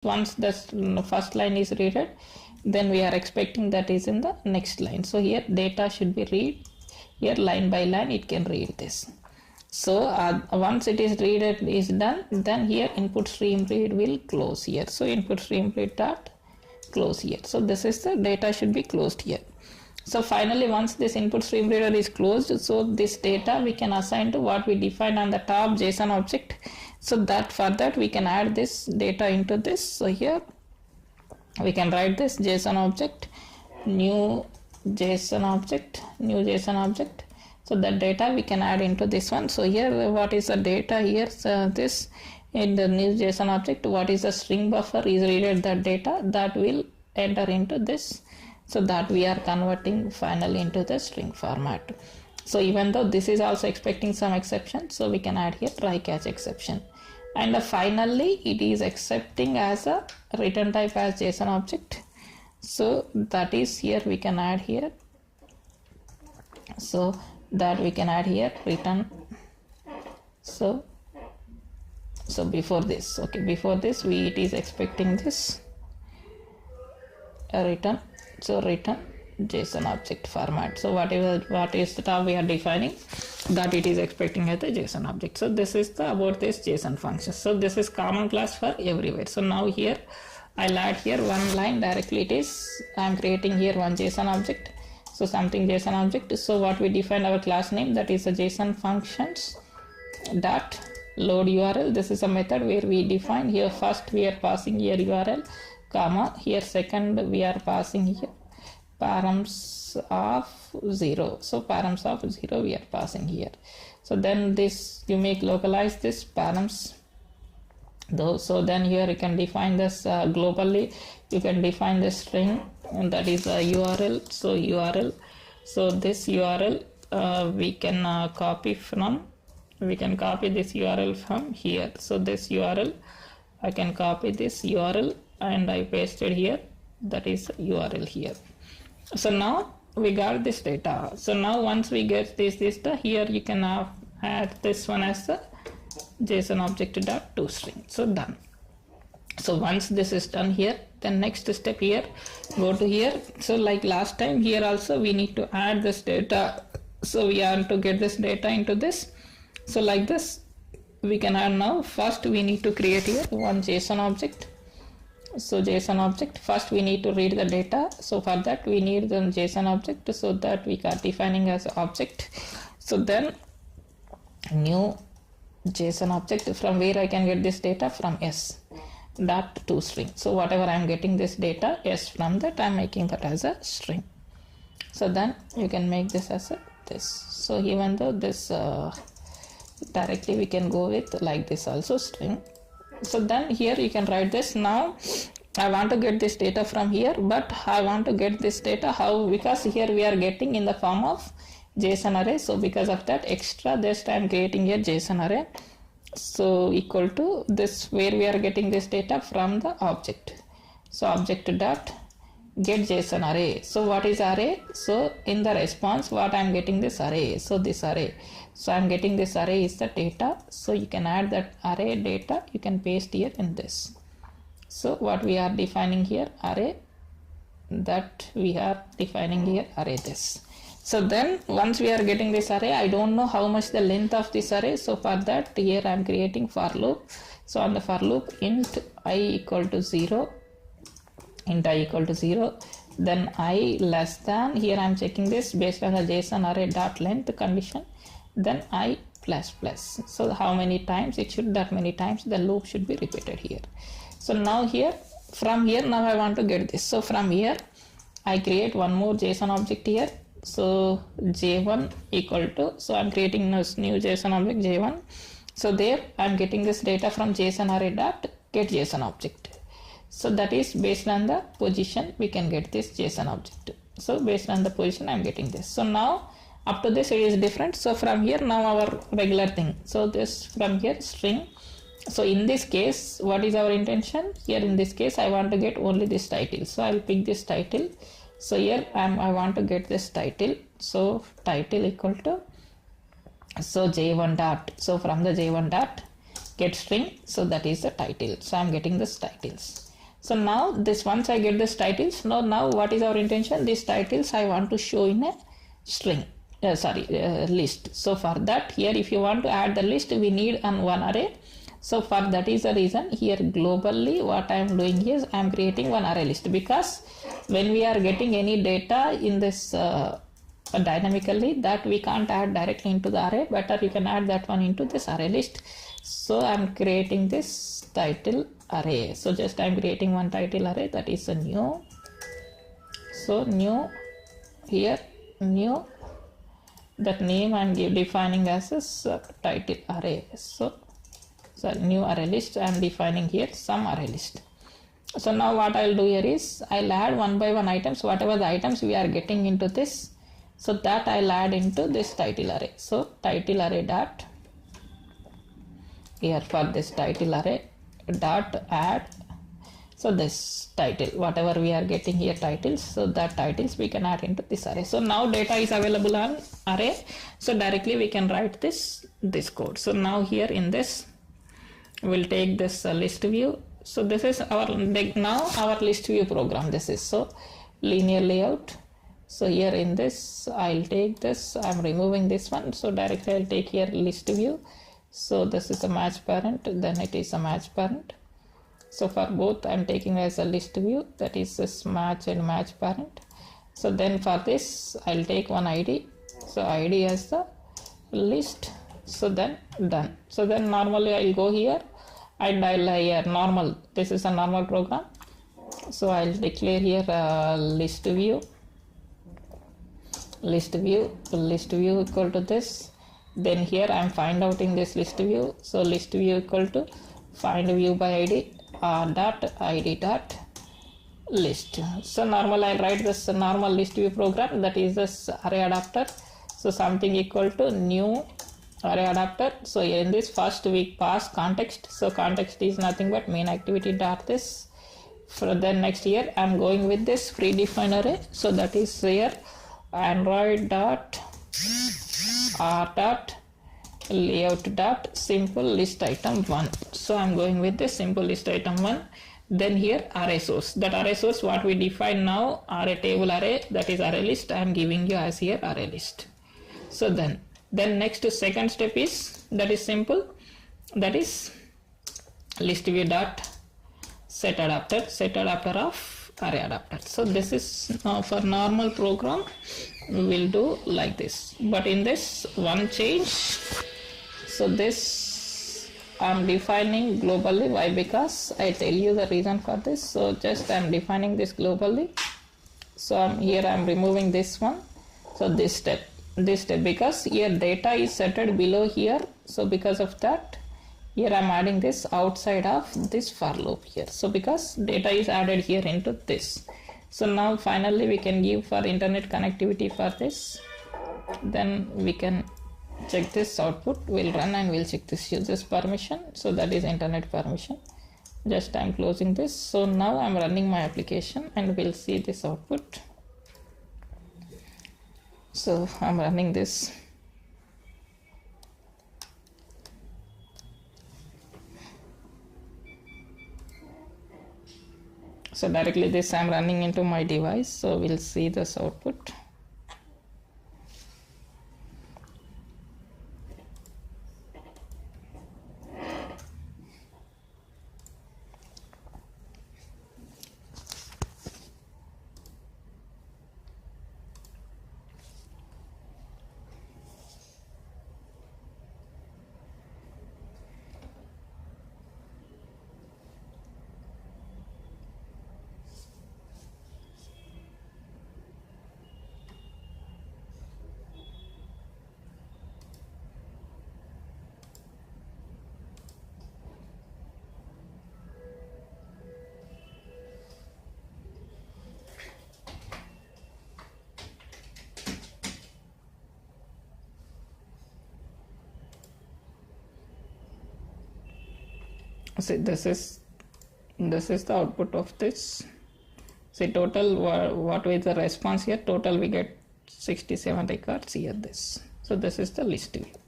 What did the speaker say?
once this first line is read, then we are expecting that is in the next line. So here data should be read here line by line, it can read this. So once it is read is done, then here input stream read will close here. So input stream read dot close here. So this is the data should be closed here. So finally, once this input stream reader is closed, so this data we can assign to what we defined on the top JSON object. So that for that we can add this data into this. So here we can write this JSON object, new JSON object. So that data we can add into this one. So here what is the data here? So this in the new JSON object, what is the string buffer is read that data that will enter into this. So that we are converting finally into the string format. So even though this is also expecting some exception, so we can add here try catch exception. And finally it is accepting as a return type as JSON object. So that is here we can add here. So that we can add here return. So before this, okay, before this it is expecting this return. So return JSON object format. So what is the top we are defining, that it is expecting as the JSON object. So this is the about this JSON function. So this is common class for everywhere. So now here I'll add here one line directly. It is I'm creating here one JSON object. So something JSON object. So what we define our class name, that is a JSON functions dot load URL. This is a method where we define here first we are passing here URL, comma here second we are passing here params of 0. So params of 0 we are passing here. So then this you make localize this params though. So then here you can define this globally, you can define the string, and that is a URL. So URL, so this URL we can copy this URL from here. So this URL I can copy this URL and I pasted here, that is URL here. So now we got this data. So now once we get this data, here you can add this one as the JSON object dot toString. So done. So once this is done here, then next step here, go to here. So like last time here also we need to add this data. So we want to get this data into this. So like this we can add now. First we need to create here one JSON object. So JSON object, first we need to read the data. So for that we need the JSON object, so that we are defining as object. So then new JSON object, from where I can get this data, from s dot toString. So whatever I am getting this data s, from that I am making that as a string. So then you can make this as a this. So even though this directly we can go with like this also string. So then here you can write this. Now I want to get this data from here, but I want to get this data how, because here we are getting in the form of JSON array. So because of that extra this I am creating here JSON array. So equal to this, where we are getting this data from the object. So object dot get JSON array. So what is array? So in the response what I am getting this array. So this array. So I am getting this array is the data. So you can add that array data, you can paste here in this. So what we are defining here array, that we are defining here array this. So then once we are getting this array, I don't know how much the length of this array. So for that here I am creating for loop. So on the for loop int I equal to 0, int I equal to 0, then I less than, here I am checking this based on the JSON array dot length condition, then I plus plus. So how many times it should, that many times the loop should be repeated here. So now here, from here now I want to get this. So from here I create one more JSON object here. So j1 equal to, so I'm creating this new JSON object j1. So there I'm getting this data from JSON array dot get JSON object. So that is based on the position we can get this JSON object. So based on the position I'm getting this. So now up to this it is different. So from here now our regular thing. So this from here string. So in this case what is our intention? Here in this case I want to get only this title. So I will pick this title. So here I want to get this title. So title equal to, so j1 dot. So from the j1 dot get string. So that is the title. So I'm getting this titles. So now this, once I get this titles, now what is our intention? These titles I want to show in a string, list. So for that, here if you want to add the list, we need one array. So for that is the reason here globally what I am doing is I am creating one array list, because when we are getting any data in this dynamically, that we can't add directly into the array, better you can add that one into this array list. So I am creating this title array. So just I am creating one title array, that is a new. So new, here new, that name I am defining as a title array. So new array list, I am defining here some array list. So now what I will do here is I will add one by one items, whatever the items we are getting into this, so that I will add into this title array. So title array dot, here for this title array dot add, so this title, whatever we are getting here titles, so that titles we can add into this array. So now data is available on array, so directly we can write this code. So now here in this we'll take this list view. So this is our now our list view program. This is so linear layout. So here in this I'll take this, I'm removing this one, so directly I'll take here list view. So this is a match parent, then it is a match parent. So for both I'm taking as a list view, that is this match and match parent. So then for this I'll take one ID, so ID as the list. So then done. So then normally I'll go here and I'll here normal, this is a normal program. So I'll declare here list view equal to this. Then here I'm find out in this list view, so list view equal to find view by ID dot ID dot list. So normal I'll write this normal list view program, that is this array adapter. So something equal to new array adapter. So in this first we pass context, so context is nothing but main activity dot this. For then next here I'm going with this predefined array, so that is here android dot r dot layout dot simple list item 1. So I'm going with this simple list item 1. Then here array source, that array source what we define now, array table array, that is array list, I am giving you as here array list. So then next second step is, that is simple, that is list view dot set adapter of array adapter. So this is now for normal program we'll do like this, but in this one change. So this I'm defining globally. Why? Because I tell you the reason for this. So just I'm defining this globally. So I'm removing this one. So this step, because here data is setted below here. So because of that, here I'm adding this outside of this for loop here. So because data is added here into this. So now finally we can give for internet connectivity for this. Then we can check this output, we'll run and we'll check this user's permission. So that is internet permission. Just I'm closing this. So now I'm running my application and we'll see this output. So I'm running this. So directly this I'm running into my device. So we'll see this output. See, this is the output of this. See, total what is the response here? Total we get 67 records here. This. So this is the list view.